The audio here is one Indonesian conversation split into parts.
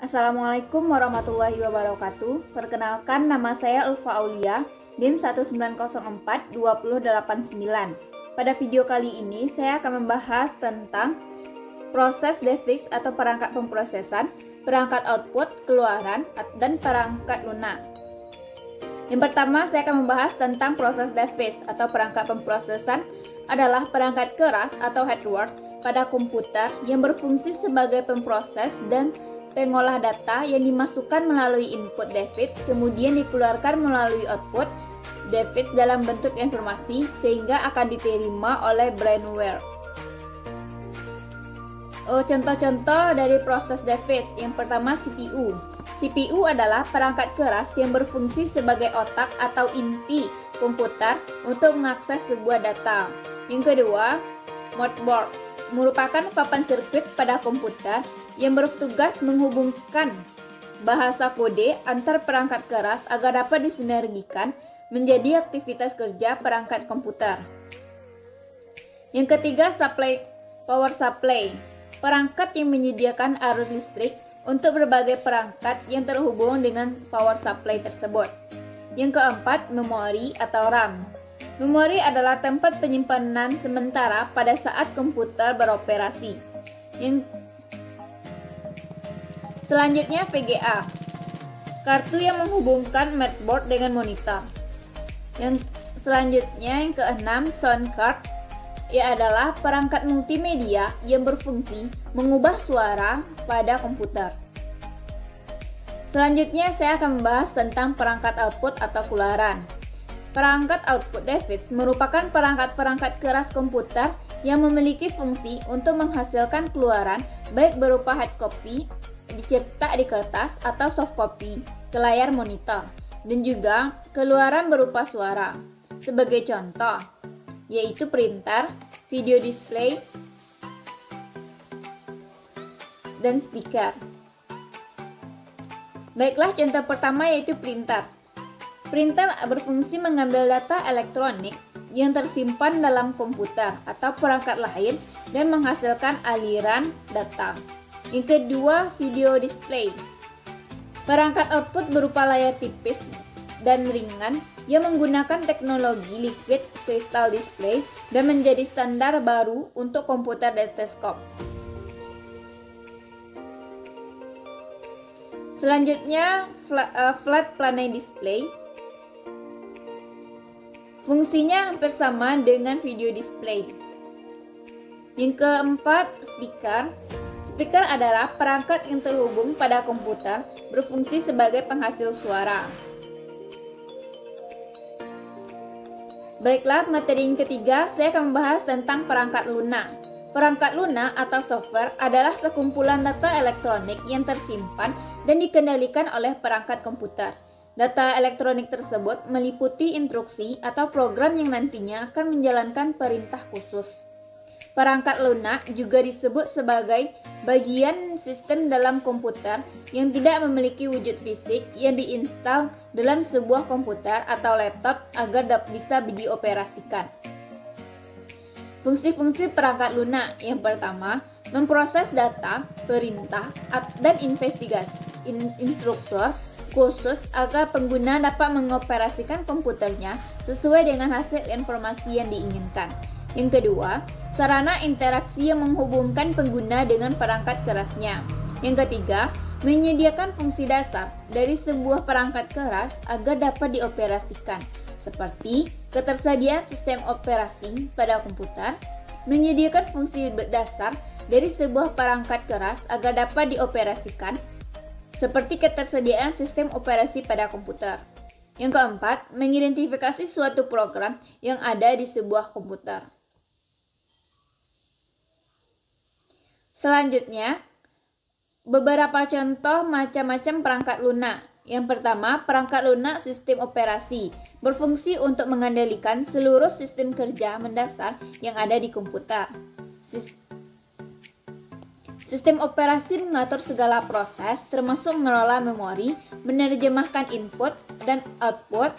Assalamualaikum warahmatullahi wabarakatuh. Perkenalkan, nama saya Ulfa Aulia, NIM 1904289. Pada video kali ini saya akan membahas tentang proses DeFix atau perangkat pemrosesan, perangkat output, keluaran, dan perangkat lunak. Yang pertama, saya akan membahas tentang proses DeFix atau perangkat pemrosesan adalah perangkat keras atau hardware pada komputer yang berfungsi sebagai pemproses dan pengolah data yang dimasukkan melalui input DeFix, kemudian dikeluarkan melalui output DeFix dalam bentuk informasi sehingga akan diterima oleh brainware. Contoh-contoh dari proses DeFix. Yang pertama, CPU. CPU adalah perangkat keras yang berfungsi sebagai otak atau inti komputer untuk mengakses sebuah data. Yang kedua, motherboard merupakan papan sirkuit pada komputer yang bertugas menghubungkan bahasa kode antar perangkat keras agar dapat disinergikan menjadi aktivitas kerja perangkat komputer. Yang ketiga, power supply, perangkat yang menyediakan arus listrik untuk berbagai perangkat yang terhubung dengan power supply tersebut. Yang keempat, memori atau RAM. Memori adalah tempat penyimpanan sementara pada saat komputer beroperasi. Selanjutnya, VGA, kartu yang menghubungkan motherboard dengan monitor. Yang selanjutnya, yang keenam, sound card. Ia adalah perangkat multimedia yang berfungsi mengubah suara pada komputer. Selanjutnya, saya akan membahas tentang perangkat output atau keluaran. Perangkat output DeFix merupakan perangkat-perangkat keras komputer yang memiliki fungsi untuk menghasilkan keluaran baik berupa hard copy dicetak di kertas atau soft copy ke layar monitor, dan juga keluaran berupa suara. Sebagai contoh, yaitu printer, video display, dan speaker. Baiklah, contoh pertama yaitu printer. Printer berfungsi mengambil data elektronik yang tersimpan dalam komputer atau perangkat lain dan menghasilkan aliran data. Yang kedua, video display. Perangkat output berupa layar tipis dan ringan yang menggunakan teknologi liquid crystal display dan menjadi standar baru untuk komputer desktop. Selanjutnya, flat panel display. Fungsinya hampir sama dengan video display. Yang keempat, speaker. Speaker adalah perangkat yang terhubung pada komputer berfungsi sebagai penghasil suara. Baiklah, materi yang ketiga, saya akan membahas tentang perangkat lunak. Perangkat lunak atau software adalah sekumpulan data elektronik yang tersimpan dan dikendalikan oleh perangkat komputer. Data elektronik tersebut meliputi instruksi atau program yang nantinya akan menjalankan perintah khusus. Perangkat lunak juga disebut sebagai bagian sistem dalam komputer yang tidak memiliki wujud fisik yang diinstal dalam sebuah komputer atau laptop agar bisa dioperasikan. Fungsi-fungsi perangkat lunak yang pertama, memproses data, perintah, dan instruktur khusus agar pengguna dapat mengoperasikan komputernya sesuai dengan hasil informasi yang diinginkan. Yang kedua, sarana interaksi yang menghubungkan pengguna dengan perangkat kerasnya. Yang ketiga, menyediakan fungsi dasar dari sebuah perangkat keras agar dapat dioperasikan, seperti ketersediaan sistem operasi pada komputer, menyediakan fungsi dasar dari sebuah perangkat keras agar dapat dioperasikan, seperti ketersediaan sistem operasi pada komputer. Yang keempat, mengidentifikasi suatu program yang ada di sebuah komputer. Selanjutnya, beberapa contoh macam-macam perangkat lunak. Yang pertama, perangkat lunak sistem operasi berfungsi untuk mengendalikan seluruh sistem kerja mendasar yang ada di komputer. Sistem operasi mengatur segala proses, termasuk mengelola memori, menerjemahkan input dan output,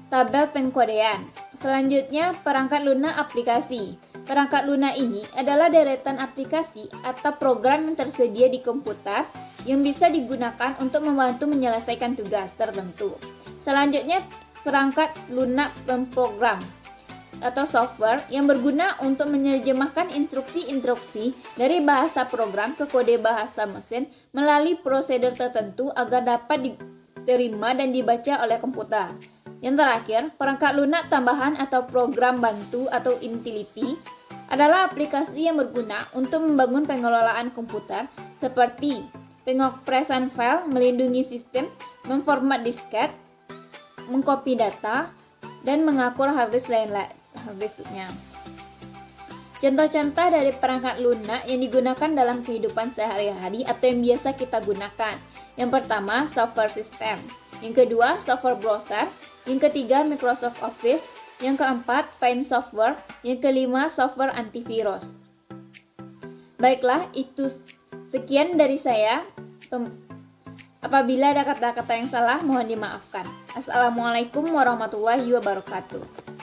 tabel pengkodean. Selanjutnya, perangkat lunak aplikasi. Perangkat lunak ini adalah deretan aplikasi atau program yang tersedia di komputer yang bisa digunakan untuk membantu menyelesaikan tugas tertentu. Selanjutnya, perangkat lunak pemrogram atau software yang berguna untuk menerjemahkan instruksi-instruksi dari bahasa program ke kode bahasa mesin melalui prosedur tertentu agar dapat diterima dan dibaca oleh komputer. Yang terakhir, perangkat lunak tambahan atau program bantu atau utility adalah aplikasi yang berguna untuk membangun pengelolaan komputer seperti pengopresan file, melindungi sistem, memformat disket, mengcopy data, dan mengatur harddisk lainnya. Contoh-contoh dari perangkat lunak yang digunakan dalam kehidupan sehari-hari atau yang biasa kita gunakan. Yang pertama, software system. Yang kedua, software browser. Yang ketiga, Microsoft Office. Yang keempat, Paint software. Yang kelima, software antivirus. Baiklah, itu sekian dari saya. Apabila ada kata-kata yang salah, mohon dimaafkan. Assalamualaikum warahmatullahi wabarakatuh.